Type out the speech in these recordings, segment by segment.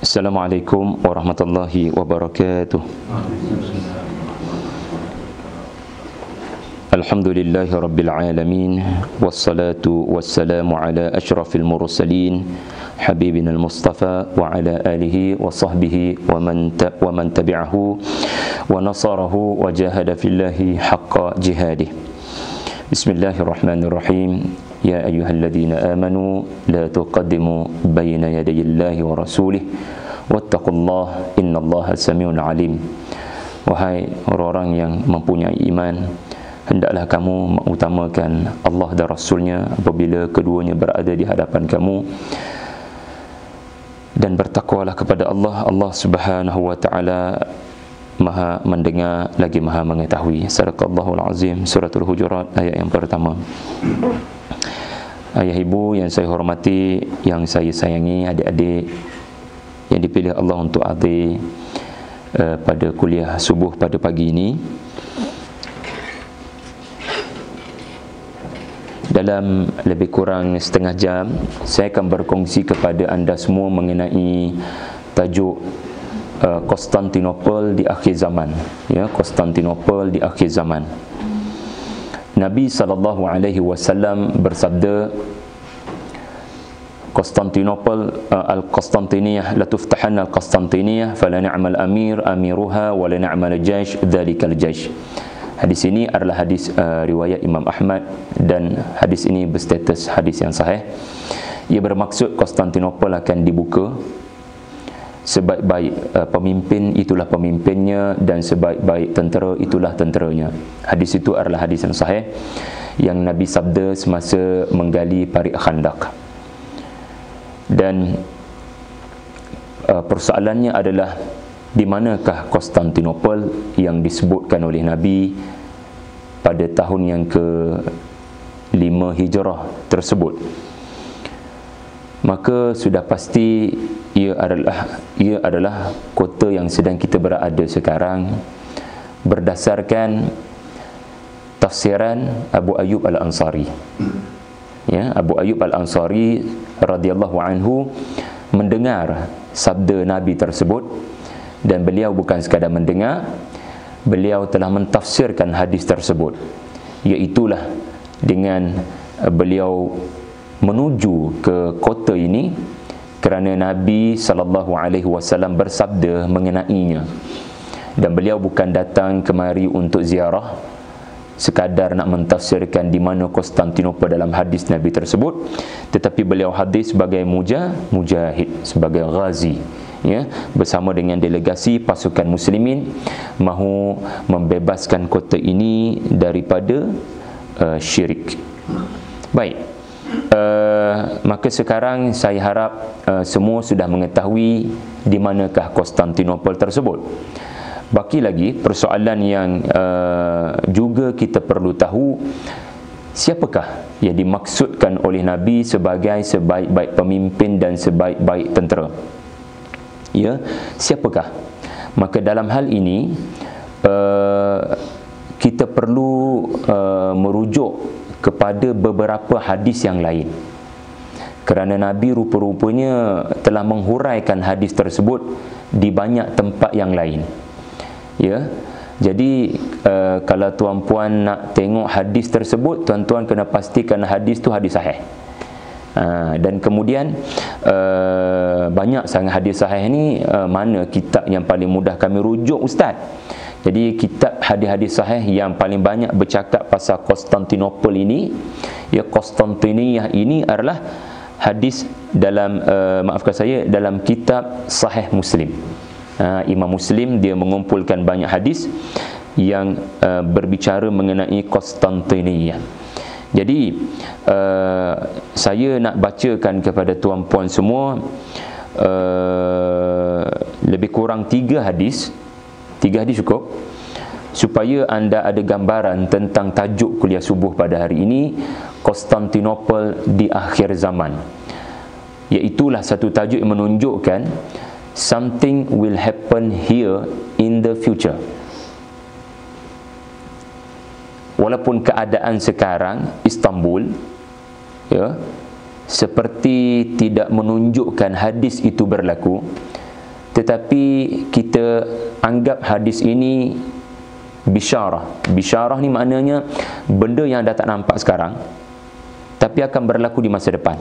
Assalamualaikum warahmatullahi wabarakatuh. Alhamdulillahi rabbil alamin, wassalatu wassalamu ala asyrafil mursalin habibina al-mustafa wa ala alihi wa sahbihi wa man tabi'ahu wa nasarahu wa jahada fillahi haqqa jihadih. Bismillahirrahmanirrahim. Ya ayyuhalladzina amanu la tuqaddimu baina yadayillahi wa rasulih wattaqullaha innallaha samiun alim. Wahai orang-orang yang mempunyai iman, hendaklah kamu mengutamakan Allah dan Rasulnya apabila keduanya berada di hadapan kamu, dan bertakwalah kepada Allah. Allah Subhanahu wa taala Maha mendengar lagi Maha mengetahui. Sadaqallahul azim. Suratul Hujurat ayat yang pertama. Ayah ibu yang saya hormati, yang saya sayangi, adik-adik yang dipilih Allah untuk hadir pada kuliah subuh pada pagi ini. Dalam lebih kurang setengah jam, saya akan berkongsi kepada anda semua mengenai tajuk Konstantinopel di akhir zaman. Ya, Konstantinopel di akhir zaman. Nabi SAW bersabda, Konstantinopel al-Konstantiniyah la tuftahanna al-Konstantiniyah fala ni'mal amir amiruha wa la ni'mal jaysh dzalikal jaysh. Hadis ini adalah hadis riwayat Imam Ahmad, dan hadis ini berstatus hadis yang sahih. Ia bermaksud Konstantinopel akan dibuka. Sebaik-baik pemimpin itulah pemimpinnya, dan sebaik-baik tentera itulah tenteranya. Hadis itu adalah hadis yang sahih yang Nabi sabda semasa menggali parit Khandaq. Dan persoalannya adalah, di manakah Konstantinopel yang disebutkan oleh Nabi pada tahun yang ke-5 Hijrah tersebut? Maka sudah pasti ia adalah kota yang sedang kita berada sekarang, berdasarkan tafsiran Abu Ayyub Al-Ansari. Ya, Abu Ayyub Al-Ansari radhiyallahu anhu mendengar sabda Nabi tersebut, dan beliau bukan sekadar mendengar, beliau telah mentafsirkan hadis tersebut, iaitulah dengan beliau menuju ke kota ini kerana Nabi SAW bersabda mengenainya. Dan beliau bukan datang kemari untuk ziarah sekadar nak mentafsirkan di mana Konstantinopel dalam hadis Nabi tersebut, tetapi beliau hadir sebagai mujahid, sebagai ghazi, ya, bersama dengan delegasi pasukan muslimin, mahu membebaskan kota ini daripada syirik. Baik. Maka sekarang saya harap semua sudah mengetahui di manakah Konstantinopel tersebut. Baki lagi persoalan yang juga kita perlu tahu, siapakah yang dimaksudkan oleh Nabi sebagai sebaik-baik pemimpin dan sebaik-baik tentera? Ya, siapakah? Maka dalam hal ini kita perlu merujuk kepada beberapa hadis yang lain, kerana Nabi rupa-rupanya telah menghuraikan hadis tersebut di banyak tempat yang lain. Ya, jadi kalau tuan-puan nak tengok hadis tersebut, tuan-tuan kena pastikan hadis tu hadis sahih. Dan kemudian banyak sangat hadis sahih ni, mana kitab yang paling mudah kami rujuk, Ustaz? Jadi kitab hadis-hadis sahih yang paling banyak bercakap pasal Konstantinopel ini, ya, Konstantiniyah ini adalah hadis dalam maafkan saya, dalam kitab Sahih Muslim. Imam Muslim dia mengumpulkan banyak hadis yang berbicara mengenai Konstantiniyah. Jadi saya nak bacakan kepada tuan-puan semua lebih kurang 3 hadis cukup, supaya anda ada gambaran tentang tajuk kuliah subuh pada hari ini, Konstantinopel di akhir zaman. Iaitulah satu tajuk yang menunjukkan something will happen here in the future. Walaupun keadaan sekarang Istanbul, ya, seperti tidak menunjukkan hadis itu berlaku, tetapi kita anggap hadis ini bisyarah. Bisyarah ni maknanya benda yang dah tak nampak sekarang tapi akan berlaku di masa depan.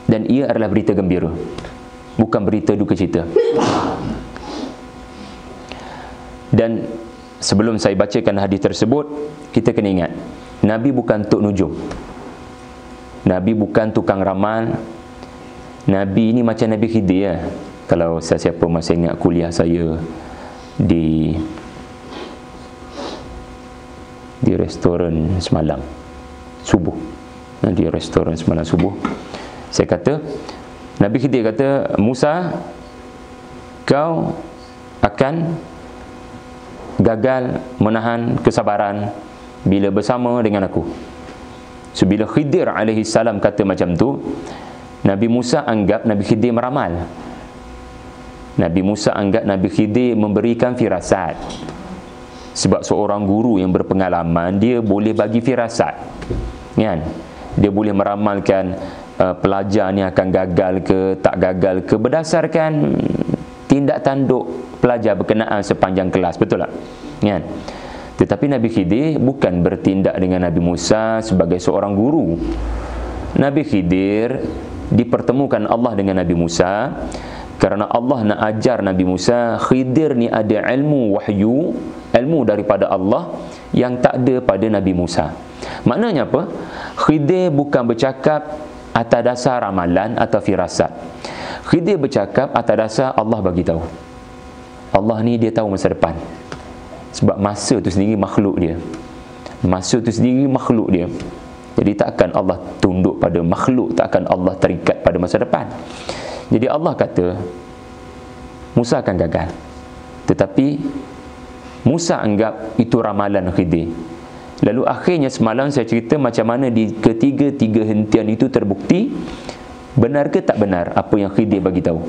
Dan ia adalah berita gembira, bukan berita duka cita. Dan sebelum saya bacakan hadis tersebut, kita kena ingat, Nabi bukan tok nujum. Nabi bukan tukang ramal. Nabi ini macam Nabi Khidir ya. Kalau siapa masih ingat kuliah saya di restoran semalam subuh, di restoran semalam subuh, saya kata, Nabi Khidir kata, Musa, kau akan gagal menahan kesabaran bila bersama dengan aku. So bila Khidir alaihi salam kata macam tu, Nabi Musa anggap Nabi Khidir meramal. Nabi Musa anggap Nabi Khidir memberikan firasat. Sebab seorang guru yang berpengalaman, dia boleh bagi firasat, kan? Dia boleh meramalkan pelajar ni akan gagal ke tak gagal ke berdasarkan tindak tanduk pelajar berkenaan sepanjang kelas, betul tak? Kan? Tetapi Nabi Khidir bukan bertindak dengan Nabi Musa sebagai seorang guru. Nabi Khidir dipertemukan Allah dengan Nabi Musa kerana Allah nak ajar Nabi Musa, Khidir ni ada ilmu wahyu, ilmu daripada Allah yang tak ada pada Nabi Musa. Maknanya apa? Khidir bukan bercakap atas dasar ramalan atau firasat. Khidir bercakap atas dasar Allah bagi tahu. Allah ni dia tahu masa depan. Sebab masa tu sendiri makhluk dia. Masa tu sendiri makhluk dia. Jadi takkan Allah tunduk pada makhluk, takkan Allah terikat pada masa depan. Jadi Allah kata Musa akan gagal. Tetapi Musa anggap itu ramalan Khidir. Lalu akhirnya semalam saya cerita macam mana di ketiga-tiga hentian itu terbukti benar ke tak benar apa yang Khidir bagi tahu.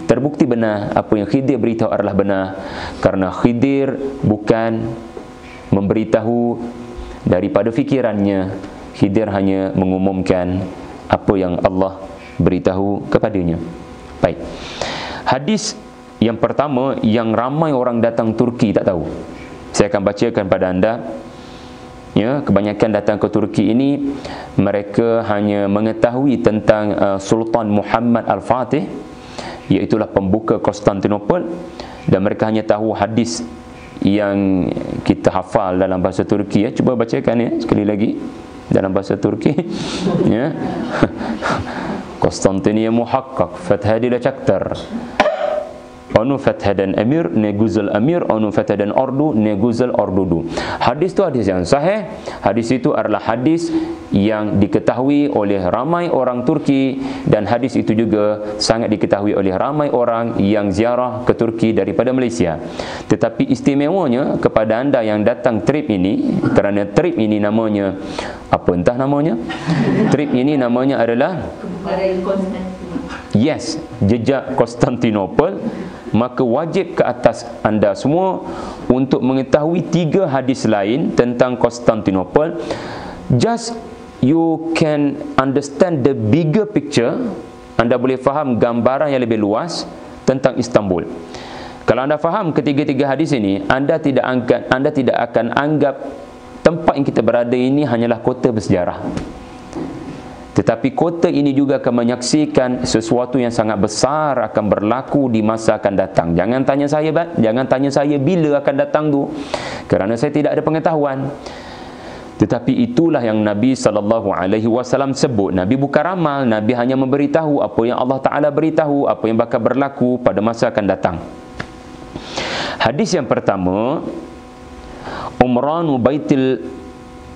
Terbukti benar, apa yang Khidir beritahu adalah benar, kerana Khidir bukan memberitahu daripada fikirannya. Khidir hanya mengumumkan apa yang Allah beritahu kepadanya. Baik. Hadis yang pertama yang ramai orang datang Turki tak tahu. Saya akan bacakan pada anda. Ya, kebanyakan datang ke Turki ini mereka hanya mengetahui tentang Sultan Muhammad Al-Fatih, iaitulah pembuka Konstantinopel, dan mereka hanya tahu hadis yang kita hafal dalam bahasa Turki ya. Cuba bacakan ya sekali lagi dalam bahasa Turki. Ya. Konstantinia muhaqqaq fathadila chaktar anu fathadan amir neguzal amir anu fathadan ordu neguzal ordudu. Hadis tu hadis yang sahih. Hadis itu adalah hadis yang diketahui oleh ramai orang Turki, dan hadis itu juga sangat diketahui oleh ramai orang yang ziarah ke Turki daripada Malaysia. Tetapi istimewanya kepada anda yang datang trip ini, kerana trip ini namanya apa entah namanya. Trip ini namanya adalah yes, jejak Konstantinopel. Maka wajib ke atas anda semua untuk mengetahui 3 hadis lain tentang Konstantinopel. Just you can understand the bigger picture. Anda boleh faham gambaran yang lebih luas tentang Istanbul. Kalau anda faham ketiga-tiga hadis ini, anda tidak akan anggap tempat yang kita berada ini hanyalah kota bersejarah. Tetapi kota ini juga akan menyaksikan sesuatu yang sangat besar akan berlaku di masa akan datang. Jangan tanya saya bila akan datang tu, kerana saya tidak ada pengetahuan. Tetapi itulah yang Nabi SAW sebut. Nabi bukan ramal, Nabi hanya memberitahu apa yang Allah Ta'ala beritahu, apa yang bakal berlaku pada masa akan datang. Hadis yang pertama, Umranu Baitil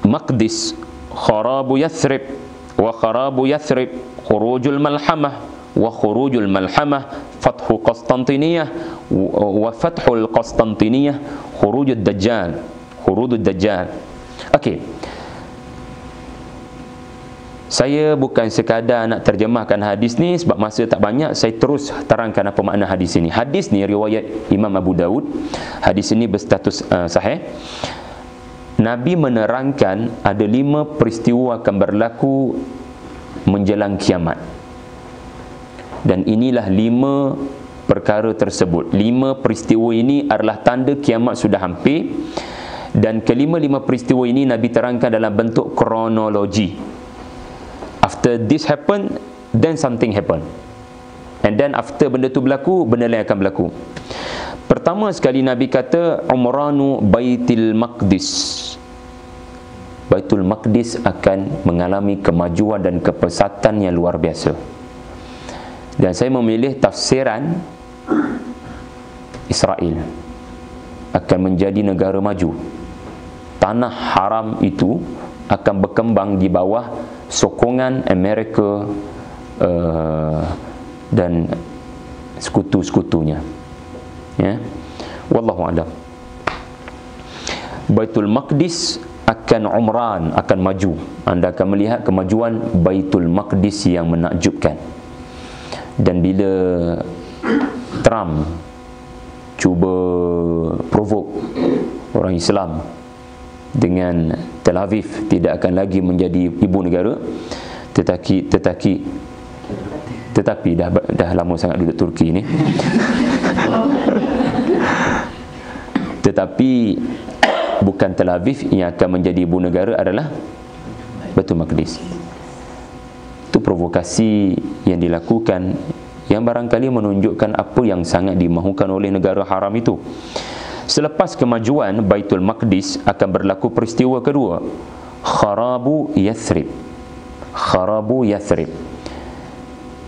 Maqdis Kharabu Yathrib wa kharabu Yathrib khurujul malhamah wa khurujul malhamah fathu Konstantiniyah wa fathul Konstantiniyah khurujud dajjal Okey, saya bukan sekadar nak terjemahkan hadis ni sebab masa tak banyak. Saya terus terangkan apa makna hadis ini. Hadis ni riwayat Imam Abu Daud. Hadis ini berstatus sahih. Nabi menerangkan ada 5 peristiwa akan berlaku menjelang kiamat. Dan inilah 5 perkara tersebut. 5 peristiwa ini adalah tanda kiamat sudah hampir, dan kelima-lima peristiwa ini Nabi terangkan dalam bentuk kronologi. After this happen, then something happen, and then after benda tu berlaku, benda lain akan berlaku. Pertama sekali Nabi kata umranu Baitul Maqdis. Baitul Maqdis akan mengalami kemajuan dan kepesatan yang luar biasa. Dan saya memilih tafsiran Israel akan menjadi negara maju. Tanah haram itu akan berkembang di bawah sokongan Amerika dan sekutu-sekutunya. Ya. Wallahu a'lam. Baitul Maqdis akan umran, akan maju. Anda akan melihat kemajuan Baitul Maqdis yang menakjubkan. Dan bila Trump cuba provoke orang Islam dengan Tel Aviv tidak akan lagi menjadi ibu negara, tetapi dah lama sangat duduk Turki ni. Tetapi bukan Tel Aviv yang akan menjadi ibu negara, adalah Baitul Maqdis. Itu provokasi yang dilakukan, yang barangkali menunjukkan apa yang sangat dimahukan oleh negara haram itu. Selepas kemajuan Baitul Maqdis akan berlaku peristiwa kedua, Kharabu Yathrib. Kharabu Yathrib,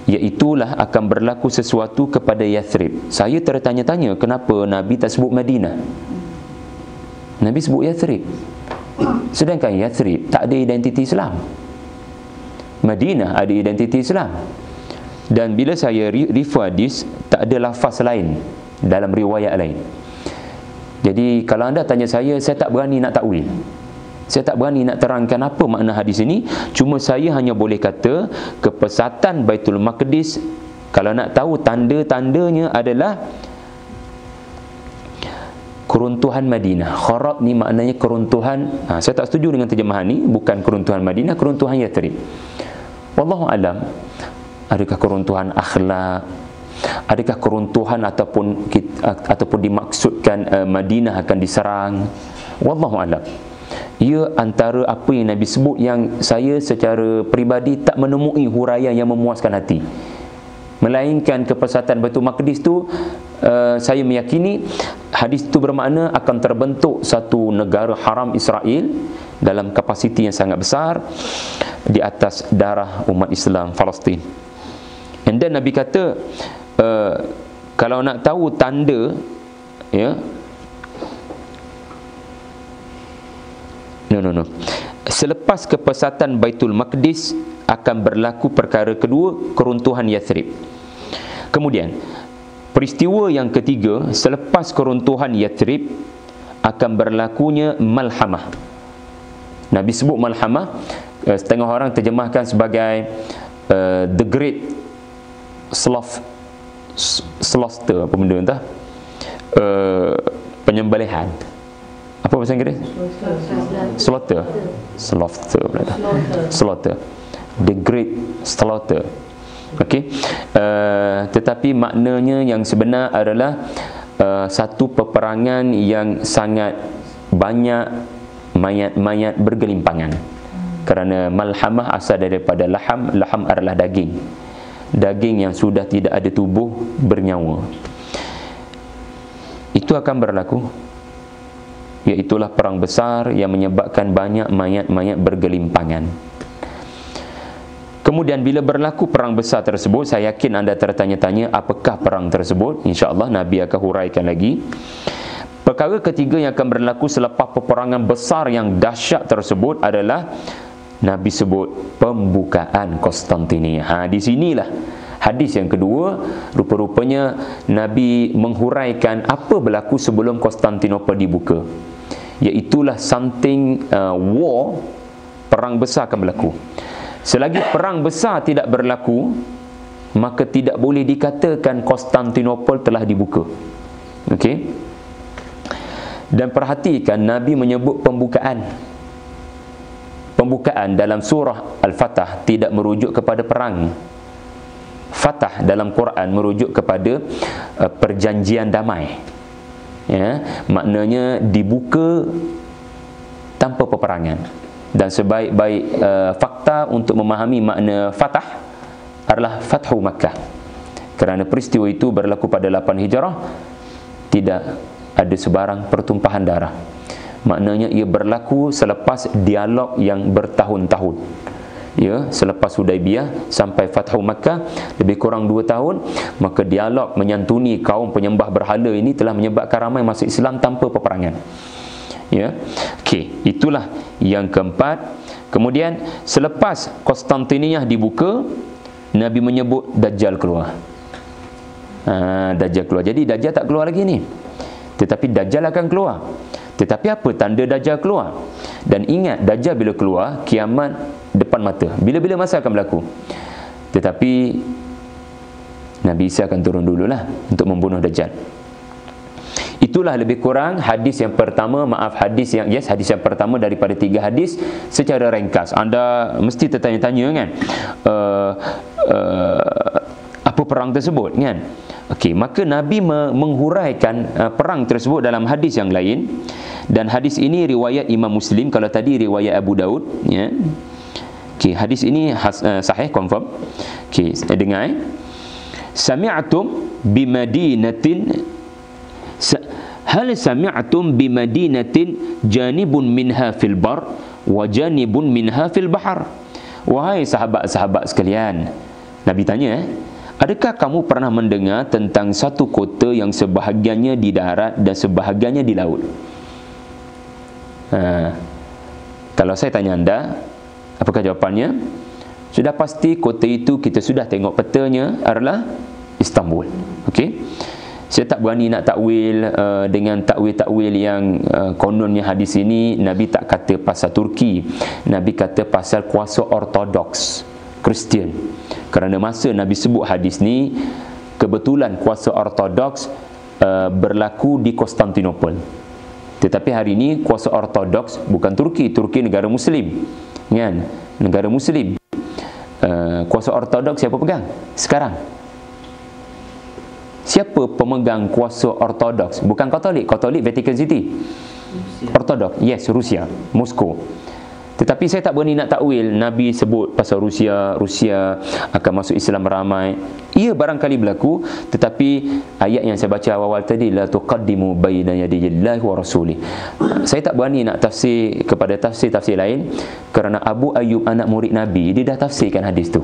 iaitulah akan berlaku sesuatu kepada Yathrib. Saya tertanya-tanya kenapa Nabi tak sebut Madinah. Nabi sebut Yathrib, sedangkan Yathrib tak ada identiti Islam. Madinah ada identiti Islam. Dan bila saya refer hadis, tak ada lafaz lain dalam riwayat lain. Jadi kalau anda tanya saya tak berani nak takwil. Saya tak berani nak terangkan apa makna hadis ini. Cuma saya hanya boleh kata kepesatan Baitul Maqdis, kalau nak tahu tanda-tandanya adalah keruntuhan Madinah. Kharab ni maknanya keruntuhan. Saya tak setuju dengan terjemahan ni. Bukan keruntuhan Madinah, keruntuhan Yathrib. Wallahu alam. Adakah keruntuhan akhlak? Adakah keruntuhan ataupun dimaksudkan Madinah akan diserang? Wallahu alam. Ia antara apa yang Nabi sebut yang saya secara peribadi tak menemui huraian yang memuaskan hati. Melainkan kepesatan Baitul Maqdis tu, saya meyakini hadis itu bermakna akan terbentuk satu negara haram Israel dalam kapasiti yang sangat besar di atas darah umat Islam Palestin. And then Nabi kata, kalau nak tahu tanda, ya, no. Selepas kepesatan Baitul Maqdis akan berlaku perkara kedua, keruntuhan Yathrib. Kemudian peristiwa yang ketiga, selepas keruntuhan Yathrib akan berlakunya Malhamah. Nabi sebut Malhamah, setengah orang terjemahkan sebagai the great slaughter, apa benda entah, penyembelihan. Apa bahasa Inggeris? Slaughter. The great slaughter. Okey. Tetapi maknanya yang sebenar adalah satu peperangan yang sangat banyak mayat-mayat bergelimpangan. Kerana malhamah asal daripada laham. Laham adalah daging. Daging yang sudah tidak ada tubuh, bernyawa. Itu akan berlaku. Iaitulah perang besar yang menyebabkan banyak mayat-mayat bergelimpangan. Kemudian bila berlaku perang besar tersebut, saya yakin anda tertanya-tanya apakah perang tersebut. InsyaAllah Nabi akan huraikan lagi. Perkara ketiga yang akan berlaku selepas peperangan besar yang dahsyat tersebut adalah Nabi sebut pembukaan Konstantinia. Di sinilah hadis yang kedua, rupa-rupanya Nabi menghuraikan apa berlaku sebelum Konstantinopel dibuka. Iaitulah something war, perang besar akan berlaku. Selagi perang besar tidak berlaku, maka tidak boleh dikatakan Konstantinopel telah dibuka. Okey. Dan perhatikan Nabi menyebut pembukaan. Pembukaan dalam surah Al-Fatah tidak merujuk kepada perang. Fatah dalam Quran merujuk kepada perjanjian damai. Ya, maknanya dibuka tanpa peperangan. Dan sebaik-baik fakta untuk memahami makna Fatah adalah Fathu Makkah. Kerana peristiwa itu berlaku pada 8 Hijrah, tidak ada sebarang pertumpahan darah. Maknanya ia berlaku selepas dialog yang bertahun-tahun. Ya, selepas Hudaibiyah sampai Fathu Makkah lebih kurang 2 tahun, maka dialog menyantuni kaum penyembah berhala ini telah menyebabkan ramai masuk Islam tanpa peperangan. Ya. Okey, itulah yang keempat. Kemudian selepas Konstantiniyah dibuka, Nabi menyebut Dajjal keluar. Dajjal keluar. Jadi Dajjal tak keluar lagi ni, tetapi Dajjal akan keluar. Tetapi apa tanda Dajjal keluar? Dan ingat, Dajjal bila keluar, kiamat depan mata. Bila-bila masa akan berlaku. Tetapi Nabi Isa akan turun dululah untuk membunuh Dajjal. Itulah lebih kurang hadis yang pertama. Hadis yang pertama daripada 3 hadis secara ringkas. Anda mesti tertanya-tanya kan, apa perang tersebut kan? Okey, maka Nabi menghuraikan perang tersebut dalam hadis yang lain. Dan hadis ini riwayat Imam Muslim. Kalau tadi riwayat Abu Daud, ya. Okey, hadis ini sahih, confirm. Okey, dengar. Sami'tum bimadinatin, hal sami'tum bimadinatin janibun minha fil bar wa janibun minha fil bahar. Wahai sahabat-sahabat sekalian, Nabi tanya, adakah kamu pernah mendengar tentang satu kota yang sebahagiannya di darat dan sebahagiannya di laut? Kalau saya tanya anda, apakah jawapannya? Sudah pasti kota itu kita sudah tengok petanya adalah Istanbul. Okey. Saya tak berani nak takwil dengan takwil-takwil yang kononnya hadis ini Nabi tak kata pasal Turki. Nabi kata pasal kuasa Ortodoks Kristian. Kerana masa Nabi sebut hadis ni, kebetulan kuasa Ortodoks berlaku di Konstantinopel. Tetapi hari ini kuasa Ortodoks bukan Turki. Turki negara Muslim, kan? Negara Muslim. Kuasa Ortodoks siapa pegang sekarang? Siapa pemegang kuasa Ortodoks? Bukan Katolik. Katolik Vatican City. Ortodoks, yes, Rusia, Moskow. Tetapi saya tak berani nak takwil Nabi sebut pasal Rusia akan masuk Islam ramai. Ia barangkali berlaku, tetapi ayat yang saya baca awal tadi, la tuqaddimu baina yadayillahi wa rasulih. Saya tak berani nak tafsir kepada tafsir-tafsir lain, kerana Abu Ayyub anak murid Nabi, dia dah tafsirkan hadis tu.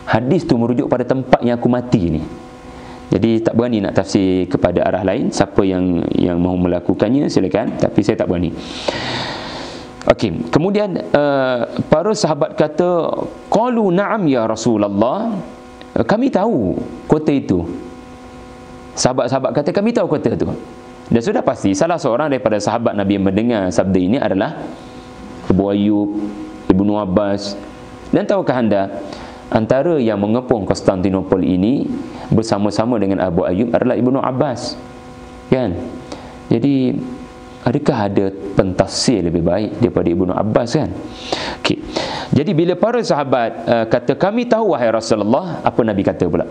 Hadis tu merujuk pada tempat yang aku mati ni. Jadi tak berani nak tafsir kepada arah lain. Siapa yang mahu melakukannya silakan, tapi saya tak berani. Okey, kemudian para sahabat kata, qalu na'am ya Rasulullah, kami tahu kota itu. Sahabat-sahabat kata kami tahu kota itu. Dan sudah pasti salah seorang daripada sahabat Nabi yang mendengar sabda ini adalah Abu Ayyub, Ibnu Abbas. Dan tahukah anda, antara yang mengepung Konstantinopel ini bersama-sama dengan Abu Ayyub adalah Ibnu Abbas, kan? Jadi adakah ada pentafsir lebih baik daripada Ibnu Abbas, kan? Okey. Jadi bila para sahabat kata kami tahu wahai Rasulullah, apa Nabi kata pula?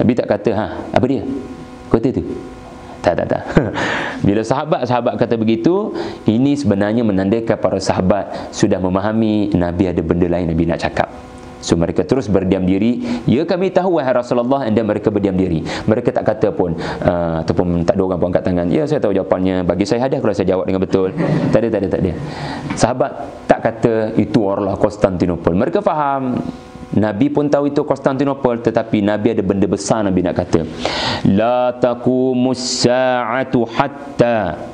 Nabi tak kata apa dia? Kota tu. Tak. Bila sahabat-sahabat kata begitu, ini sebenarnya menandakan para sahabat sudah memahami Nabi ada benda lain Nabi nak cakap. So mereka terus berdiam diri. Ya, kami tahu wahai Rasulullah. Dan mereka berdiam diri. Mereka tak kata pun ataupun tak ada orang pun angkat tangan. Ya, saya tahu jawapannya, bagi saya hadiah kalau saya jawab dengan betul. Tak ada. Sahabat tak kata itu adalah Konstantinopel. Mereka faham, Nabi pun tahu itu Konstantinopel, tetapi Nabi ada benda besar Nabi nak kata. La taqumus sa'atu hatta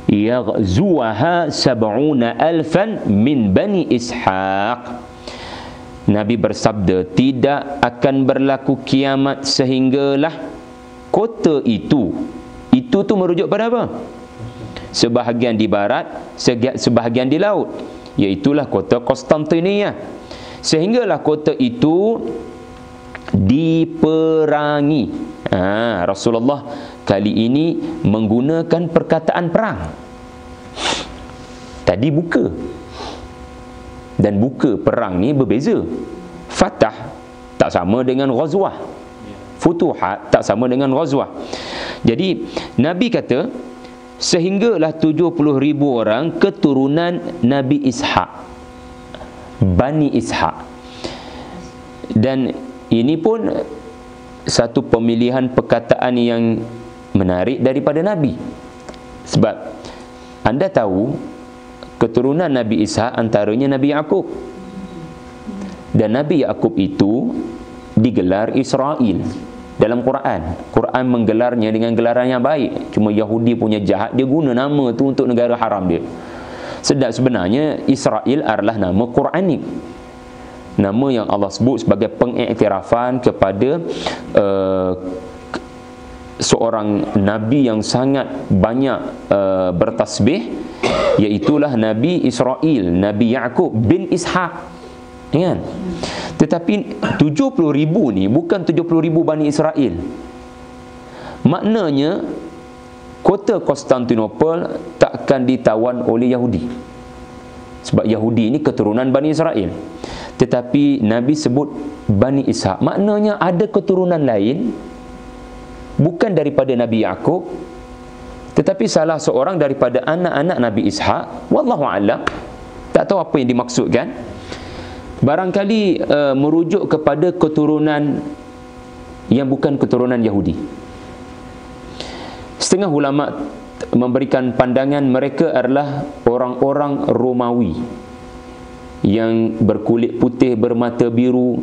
yaghzuha 70,000 min Bani Ishaq. Nabi bersabda, tidak akan berlaku kiamat sehinggalah kota itu tu merujuk pada apa? Sebahagian di barat, sebahagian di laut, iaitulah kota Konstantiniyah. Sehinggalah kota itu diperangi. Rasulullah kali ini menggunakan perkataan perang. Tadi buka. Dan buka perang ni berbeza. Fatah tak sama dengan ghazwah. Futuhat tak sama dengan ghazwah. Jadi Nabi kata sehinggalah 70,000 orang keturunan Nabi Ishaq, Bani Ishaq. Dan ini pun satu pemilihan perkataan yang menarik daripada Nabi. Sebab anda tahu keturunan Nabi Ishaq antaranya Nabi Yaqub. Dan Nabi Yaqub itu digelar Israel dalam Quran. Quran menggelarnya dengan gelaran yang baik. Cuma Yahudi punya jahat, dia guna nama tu untuk negara haram dia. Sedang sebenarnya Israel adalah nama Quranik, nama yang Allah sebut sebagai pengiktirafan kepada seorang Nabi yang sangat banyak bertasbih, iaitulah Nabi Israel, Nabi Yaqub bin Ishaq, kan? Tetapi 70,000 ni bukan 70,000 Bani Israel. Maknanya kota Konstantinopel takkan ditawan oleh Yahudi, sebab Yahudi ini keturunan Bani Israel. Tetapi Nabi sebut Bani Ishaq, maknanya ada keturunan lain bukan daripada Nabi Yaqub, tetapi salah seorang daripada anak-anak Nabi Ishaq. Wallahu a'lam, tak tahu apa yang dimaksudkan. Barangkali merujuk kepada keturunan yang bukan keturunan Yahudi. Setengah ulama memberikan pandangan mereka adalah orang-orang Romawi yang berkulit putih, bermata biru,